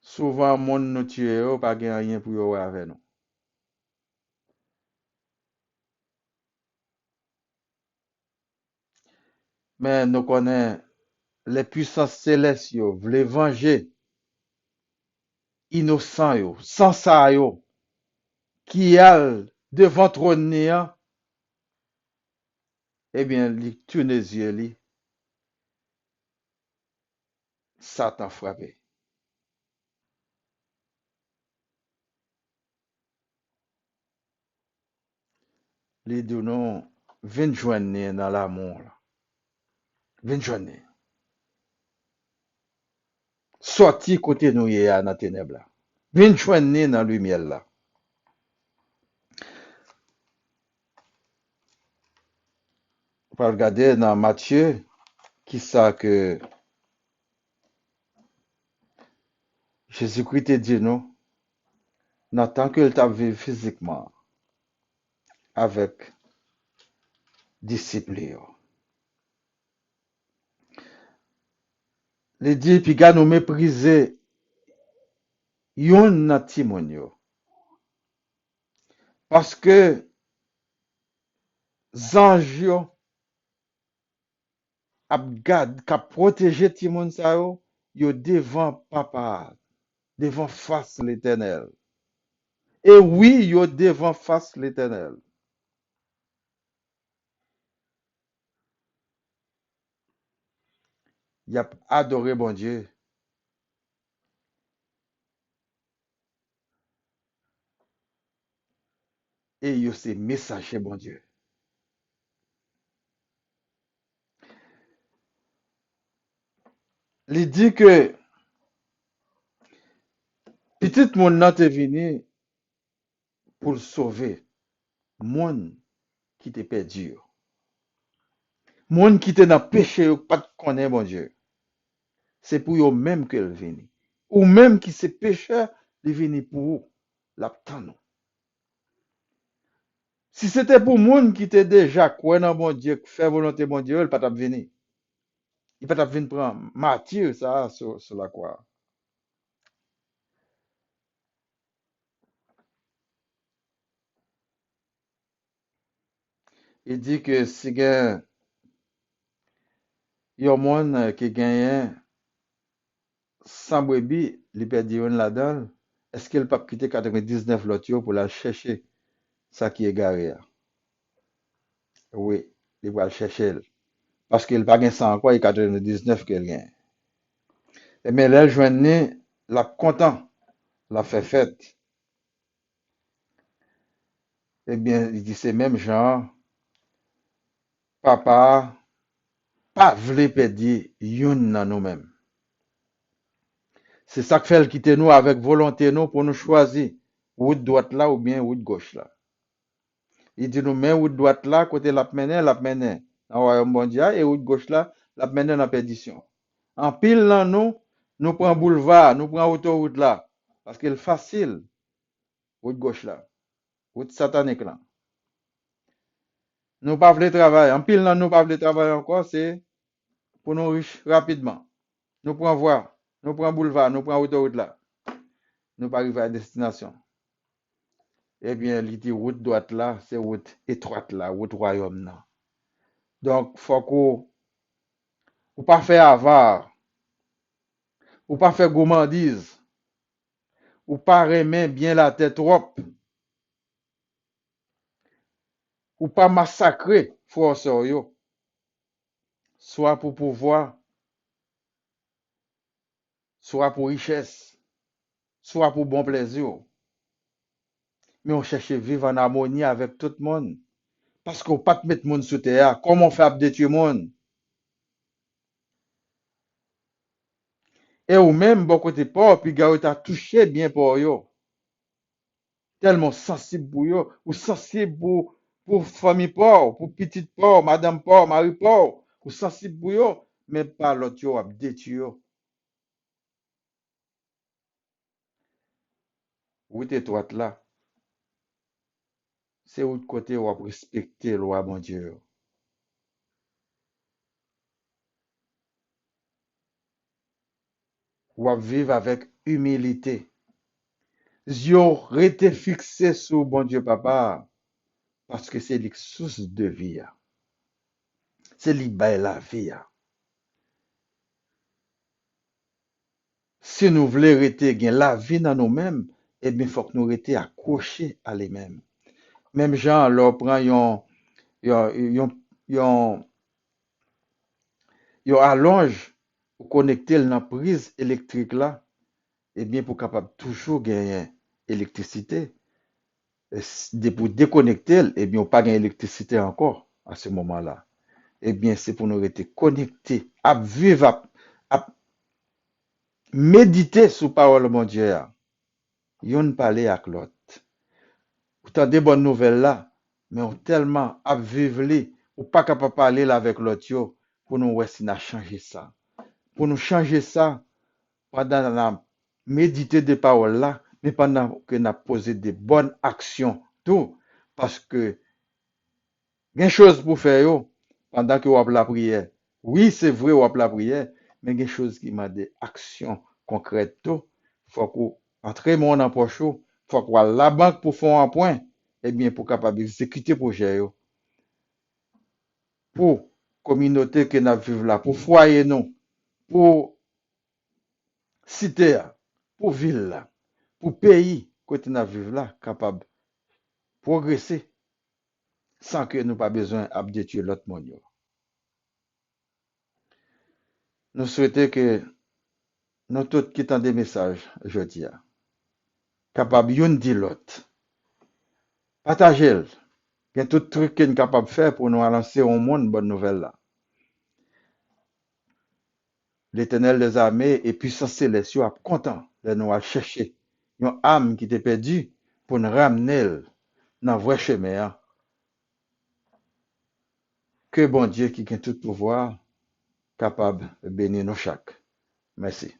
Souvent, le monde nous tue, pas rien pour y avec nous. Mais nous connaissons les puissances célestes, les venger innocents, sans ça, qui a devant trône néant, eh bien, li tourne les yeux, li, Satan frappé. Li dit non, vin joindre dans l'amour, là. Vin joindre. Sorti côté nous y a dans ténèbres là. Vin joindre dans lumière là. On va regarder dans Matthieu, qui ça que Jésus-Christ te dit non, dans tant que t'a vécu physiquement avec discipline. Les dit, puis gars nous mépriser, yon nan timon yo. Parce que zanj yo ap gad, kap protéger timon sa yo devant papa, devant face l'éternel. Et oui, yo devant face l'éternel. y a adoré bon Dieu, et yo c'est messager bon Dieu. Il dit que petit monde nan te vini pour le sauver, monde qui te perdu, yo. Monde qui te dans péché, yo, pas de connaît bon Dieu. C'est pour eux même qu'elle vini. Ou même qui se pécheur, il vini pour vous, l'attendre. Si c'était pour monde qui était déjà quoi dans bon Dieu, faire volonté bon Dieu, il pas t'a vini. Il pas t'a vini prendre martyr ça sur la croix. Il dit que si gen yon monde qui gagne 100 brebis, il perdit une là-dedans, est-ce qu'il peut quitter 99 l'autre yo pour la chercher ça qui est garé? Oui, il va le chercher. Parce qu'il n'a pas gain 100 encore, il y a 99 qu'il gagne. Mais là, je viens la content, la fait fête. Eh bien, il dit c'est même genre, papa, pas vle perdre yon nan nous-mêmes. C'est ça que fait le quitter nous avec volonté nous pour nous choisir route droite là ou bien route gauche là. Il dit nous mais route droite là côté la mener dans le royaume bon Dieu et route gauche là la mener dans la perdition. En pile là nous prenons boulevard, nous prenons autoroute là parce qu'il est facile route gauche là, route satanique là. Nous pas voulons travailler. En pile là nous pas voulons travailler encore, c'est pour nous riches rapidement. Nous prenons voie, nous prenons boulevard, nous prenons autoroute là. Nous pas arriver à destination. Eh bien, l'idée route droite là, c'est route étroite là, route royaume là. Donc, faut qu'on ou pas faire avare, ou pas faire gourmandise, ou pas remettre bien la tête trop, ou pas massacrer force yo, soit pour pouvoir, soit pour richesse, soit pour bon plaisir. Mais on cherche à vivre en harmonie avec tout le monde. Parce qu'on ne peut pas te mettre le monde sous terre. Comment on fait pour détruire le monde? Et ou même, bon côté pauvre, puis gars, t'a touché bien pour yo. Tellement sensible pour yo, ou sensible pour famille pauvre, pour petite pauvre, madame pauvre, mari pauvre, ou sensible pour yo, mais pas l'autre yo a détruire yo. Ou t'es toi là, c'est où de côté ou respecter loi bon Dieu. Ou vivre avec humilité. Yo rete fixé sur bon Dieu papa, parce que c'est la source de vie. C'est lui bail la vie. Si nous voulons rester gen la vie dans nous-mêmes, eh bien, il faut que nous restions accrochés à lui-même. Même gens, leur prend yon, yon, yon allonge pour connecter dans la prise électrique là, eh bien, pour capable toujours gagner électricité. Pour déconnecter, eh bien, on pas gagner électricité encore à ce moment-là. Eh bien, c'est pour nous rester connectés, à vivre, à méditer sur parole de mon Dieu. Yon parler avec l'autre. Pourtant, des bonnes nouvelles là, mais on tellement à vivre li, ou pas capable de parler là avec l'autre yo, pour nous ouais, si n'a changé ça. Pour nous changer ça, pendant la méditer des paroles là, mais pendant que nous posé des bonnes actions, tout, parce que il y a une chose pour faire yo, pendant que vous avez la prière. Oui, c'est vrai, vous avez la prière, mais il y a une chose qui m'a des actions concrètes tout. Faut qu'on entre mon en poche, faut qu'on à la banque pour faire un point, eh bien, pour capable exécuter projet yo, pour communauté que nous vivons là, pour foyer nous, pour cité, pour ville là, pour pays que nous vivons là, capable de progresser sans que nous pas besoin de détruire l'autre monde. nous souhaitons que nous tous qui entendons des messages aujourd'hui, capables yon di l'autre, partager le. Il y a tout truc qu'on est capable de faire pour nous lancer au monde bonne nouvelle là. L'Éternel des armées et puissance céleste a content de nous aller chercher une âme qui était perdue pour nous ramener dans le vrai chemin. Hein. Que bon Dieu qui a tout pouvoir capable de bénir nous chaque. Merci.